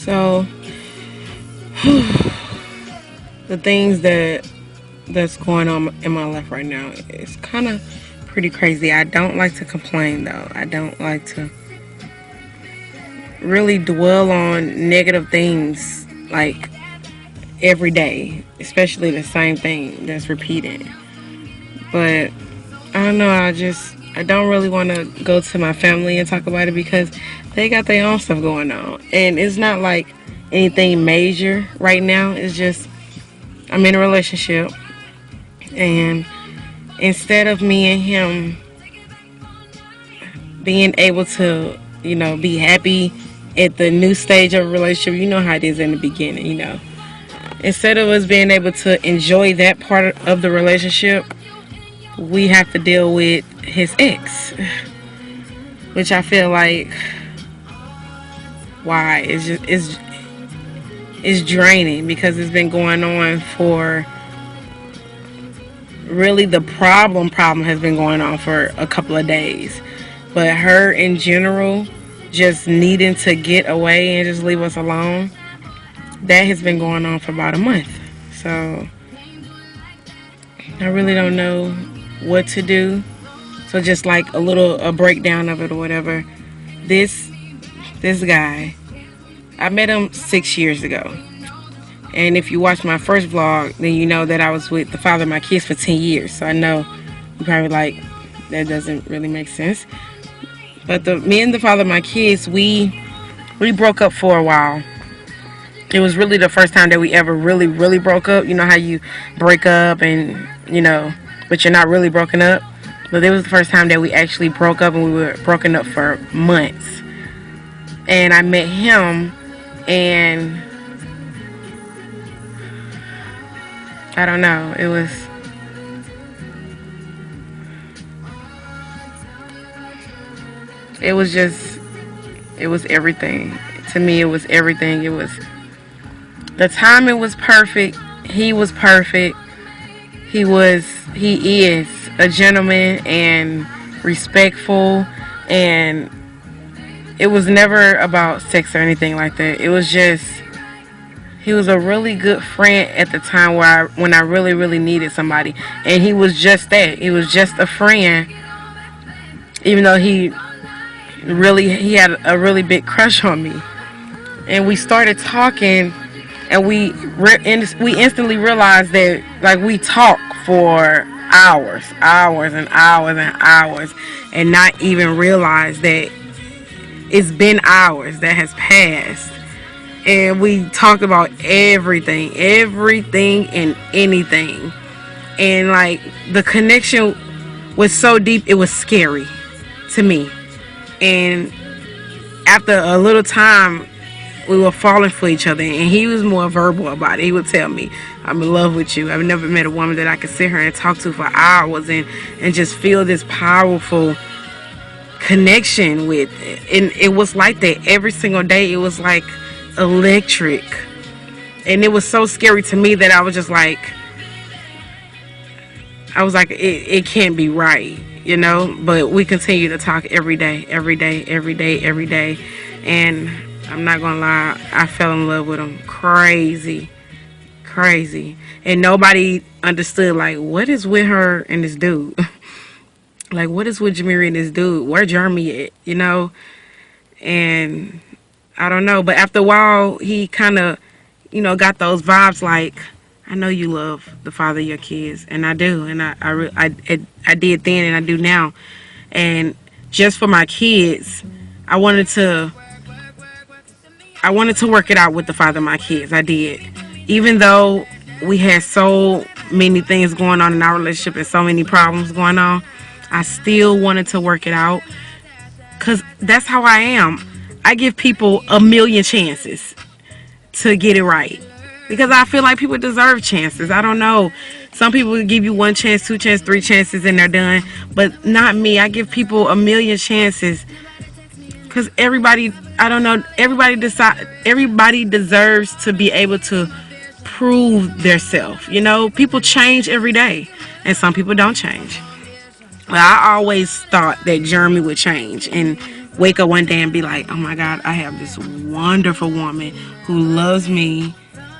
So the things that's going on in my life right now is kind of pretty crazy. I don't like to complain though. I don't like to really dwell on negative things like every day, especially the same thing that's repeated. But I don't know, I don't really want to go to my family and talk about it because they got their own stuff going on. And it's not like anything major right now. It's just I'm in a relationship, and instead of me and him being able to, be happy at the new stage of a relationship, you know how it is in the beginning. Instead of us being able to enjoy that part of the relationship, we have to deal with his ex, which I feel like, why? It's draining because it's been going on for, really the problem has been going on for a couple of days. But her in general just needing to get away and just leave us alone, that has been going on for about a month. So I really don't know what to do. So just like a breakdown of it or whatever. This guy, I met him 6 years ago. And if you watch my first vlog, then you know that I was with the father of my kids for 10 years. So I know you're probably like, that doesn't really make sense. But me and the father of my kids, we broke up for a while. It was really the first time that we ever really, really broke up. You know how you break up and, but you're not really broken up. But it was the first time that we actually broke up, and we were broken up for months. And I met him, and I don't know, it was everything. To me, it was everything. It was, the timing was perfect. He was perfect. He is a gentleman and respectful, and it was never about sex or anything like that. It was just, he was a really good friend at the time when I really, really needed somebody. And he was just that. He was just a friend, even though he had a really big crush on me. And we started talking, and we instantly realized that, like, we talk for hours and hours and hours, and not even realize that it's been hours that has passed. And we talked about everything and anything. And like, the connection was so deep, it was scary to me. And after a little time, we were falling for each other, and he was more verbal about it. He would tell me, I'm in love with you. I've never met a woman that I could sit here and talk to for hours and just feel this powerful connection with. And it was like that every single day. It was like electric. And it was so scary to me that I was like, it can't be right, but we continue to talk every day. And I'm not gonna lie, I fell in love with him crazy. And nobody understood, like, what is with her and this dude? Like, what is with Jamiri and this dude? Where Jeremy at, And I don't know, but after a while, he kind of, got those vibes like, I know you love the father of your kids, and I do, and I did then, and I do now. And just for my kids, I wanted to work it out with the father of my kids. I did. Even though we had so many things going on in our relationship and so many problems going on, I still wanted to work it out, because that's how I am. I give people a million chances to get it right, because I feel like people deserve chances. I don't know. Some people give you 1 chance, 2 chances, 3 chances, and they're done. But not me. I give people a million chances, because everybody deserves to be able to prove theirself. People change every day, and some people don't change. Well, I always thought that Jeremy would change, and wake up one day and be like, oh my God, I have this wonderful woman who loves me,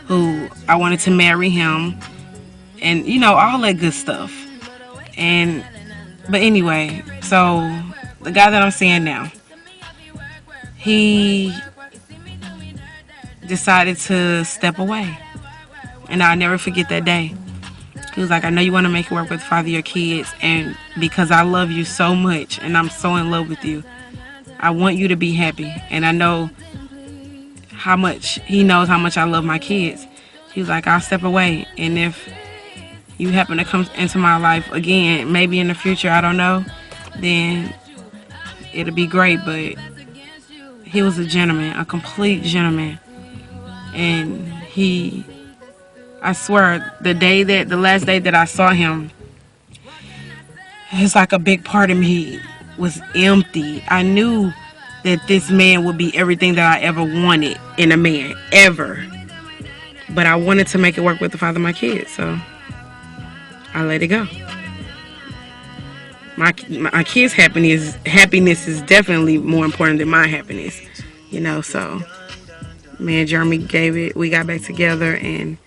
who I wanted to marry him, and all that good stuff. And but anyway, so the guy that I'm seeing now, he decided to step away, and I'll never forget that day. He was like, I know you want to make it work with the father of your kids, and because I love you so much and I'm so in love with you, I want you to be happy. And I know he knows how much I love my kids. He was like, I'll step away, and if you happen to come into my life again, maybe in the future, I don't know, then it'll be great. But he was a gentleman, a complete gentleman. And I swear, the last day that I saw him, it's like a big part of me was empty. I knew that this man would be everything that I ever wanted in a man, ever. But I wanted to make it work with the father of my kids, so I let it go. My kids' happiness is definitely more important than my happiness, so me and Jeremy we got back together, and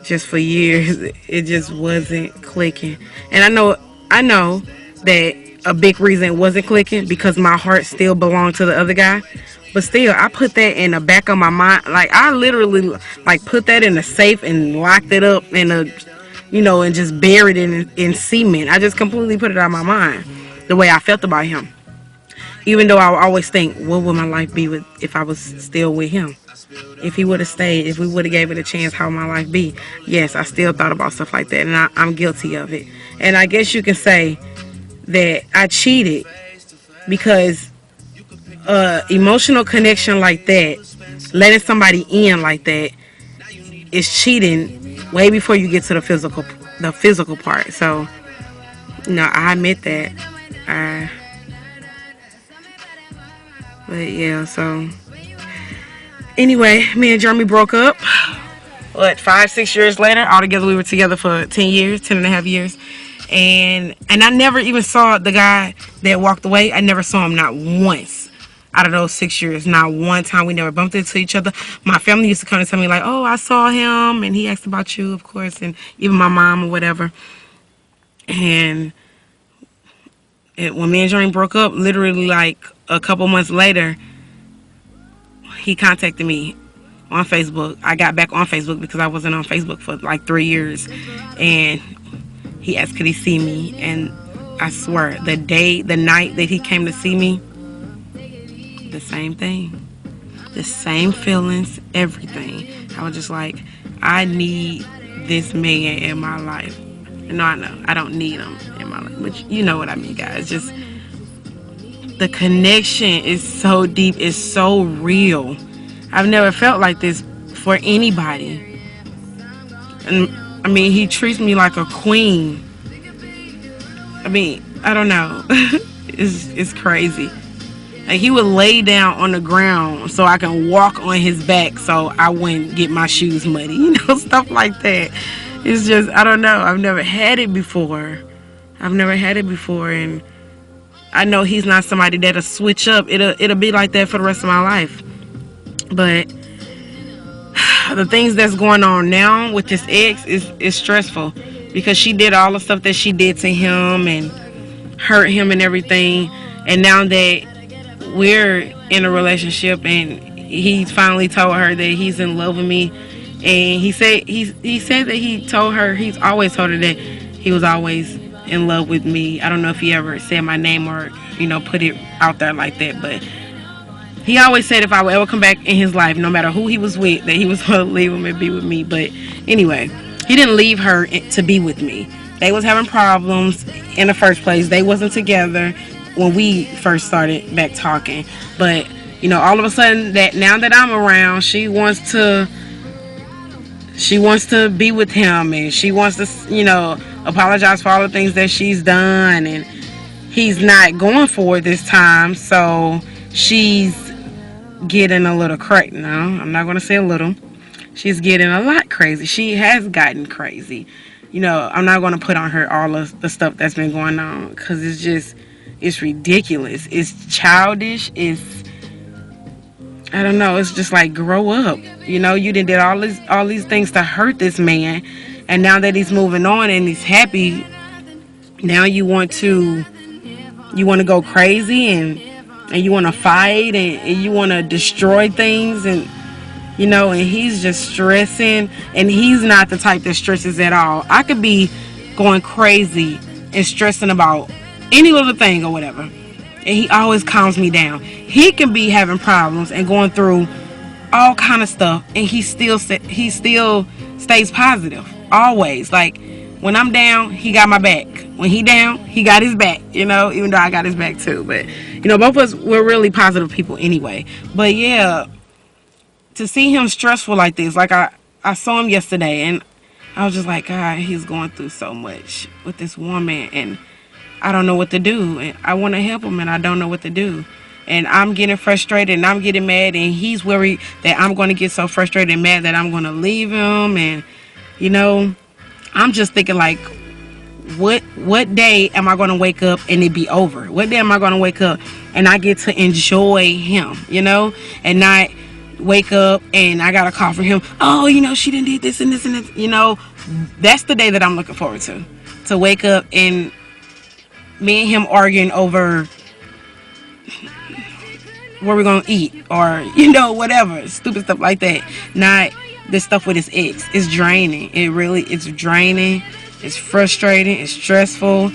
just for years it just wasn't clicking. And I know that a big reason it wasn't clicking because my heart still belonged to the other guy. But still, I put that in the back of my mind. Like, I literally put that in a safe and locked it up in and just buried it in cement. I just completely put it out of my mind, the way I felt about him. Even though I would always think, what would my life be if I was still with him? If he would have stayed, if we would have gave it a chance, how would my life be? Yes, I still thought about stuff like that, and I'm guilty of it. And I guess you can say that I cheated because emotional connection like that, letting somebody in like that, is cheating way before you get to the physical part. So, I admit that. But yeah, so anyway, me and Jeremy broke up. 5-6 years later, altogether we were together for 10 and a half years. And I never even saw the guy that walked away. I never saw him, not once out of those 6 years. Not one time. We never bumped into each other. My family used to come and tell me like, oh, I saw him and he asked about you, of course, and even my mom or whatever. And when me and Jeremy broke up, literally a couple months later, he contacted me on Facebook. I got back on Facebook because I wasn't on Facebook for 3 years. And he asked could he see me, and I swear the night that he came to see me, the same thing, the same feelings, everything. I was just like, I need this man in my life. No, I know I don't need him in my life, but you know what I mean, guys. Just the connection is so deep, it's so real. I've never felt like this for anybody. And I mean, he treats me like a queen. I mean, I don't know. It's crazy. Like, he would lay down on the ground so I can walk on his back so I wouldn't get my shoes muddy. Stuff like that. It's just, I don't know. I've never had it before. And I know he's not somebody that'll switch up. It'll be like that for the rest of my life. But the things that's going on now with this ex is stressful, because she did all the stuff that she did to him and hurt him and everything. And now that we're in a relationship and he finally told her that he's in love with me, and he said that he's always told her that he was always in love with me. I don't know if he ever said my name or put it out there like that, but he always said if I would ever come back in his life, no matter who he was with, that he was going to leave him and be with me. But anyway, he didn't leave her to be with me. They was having problems in the first place. They wasn't together when we first started back talking. But all of a sudden, that now that I'm around, she wants to be with him, and she wants to apologize for all the things that she's done, and he's not going for it this time. So she's getting a little crazy. No, I'm not going to say a little. She's getting a lot crazy. She has gotten crazy. I'm not going to put on her all of the stuff that's been going on, because It's ridiculous. It's childish. It's, I don't know. It's just like, grow up. You know, you did all these things to hurt this man, and now that he's moving on and he's happy, now you want to go crazy and you want to fight and you want to destroy things, and you know, and he's just stressing, and he's not the type that stresses at all. I could be going crazy and stressing about any little thing or whatever, and he always calms me down. He can be having problems and going through all kind of stuff, and he still stays positive always. Like, when I'm down, he got my back. When he down, he got his back, you know, even though I got his back too. But you know, both of us, we're really positive people anyway. But yeah, to see him stressful like this, like I saw him yesterday, and I was just like, God, he's going through so much with this woman, and I don't know what to do. And I want to help him, and I don't know what to do. And I'm getting frustrated, and I'm getting mad, and he's worried that I'm going to get so frustrated and mad that I'm going to leave him. And you know, I'm just thinking, like, what day am I going to wake up and it be over? What day am I going to wake up and I get to enjoy him, you know, and not wake up and I got a call from him, oh, you know, she done did this and this and this, you know. That's the day that I'm looking forward to wake up and me and him arguing over where we're gonna eat, or you know, whatever stupid stuff like that. Not this stuff with his ex. It's draining. It's draining. It's frustrating. It's stressful,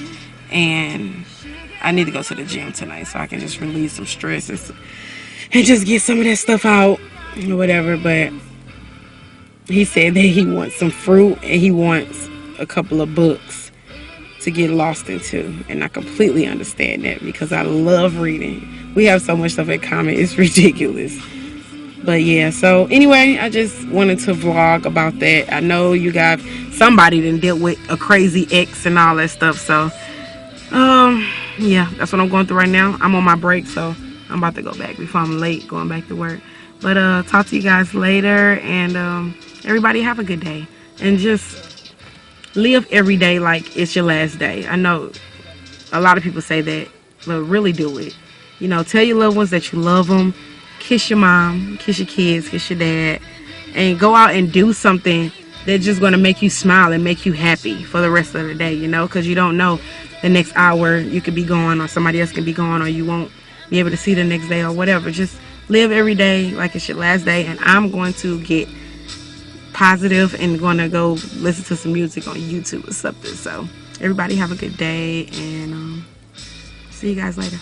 and I need to go to the gym tonight so I can just release some stress and just get some of that stuff out or whatever. But he said that he wants some fruit and he wants a couple of books to get lost into, and I completely understand that because I love reading. We have so much stuff in common. It's ridiculous. But yeah, so anyway, I just wanted to vlog about that. I know you guys, somebody done dealt with a crazy ex and all that stuff. So yeah, that's what I'm going through right now. I'm on my break, so I'm about to go back before I'm late going back to work. But talk to you guys later, and everybody have a good day, and just live every day like it's your last day. I know a lot of people say that, but really do it. You know, tell your loved ones that you love them. Kiss your mom, kiss your kids, kiss your dad, and go out and do something that's just going to make you smile and make you happy for the rest of the day, you know, because you don't know the next hour you could be gone, or somebody else can be gone, or you won't be able to see the next day or whatever. Just live every day like it's your last day, and I'm going to get positive and going to go listen to some music on YouTube or something. So everybody have a good day, and see you guys later.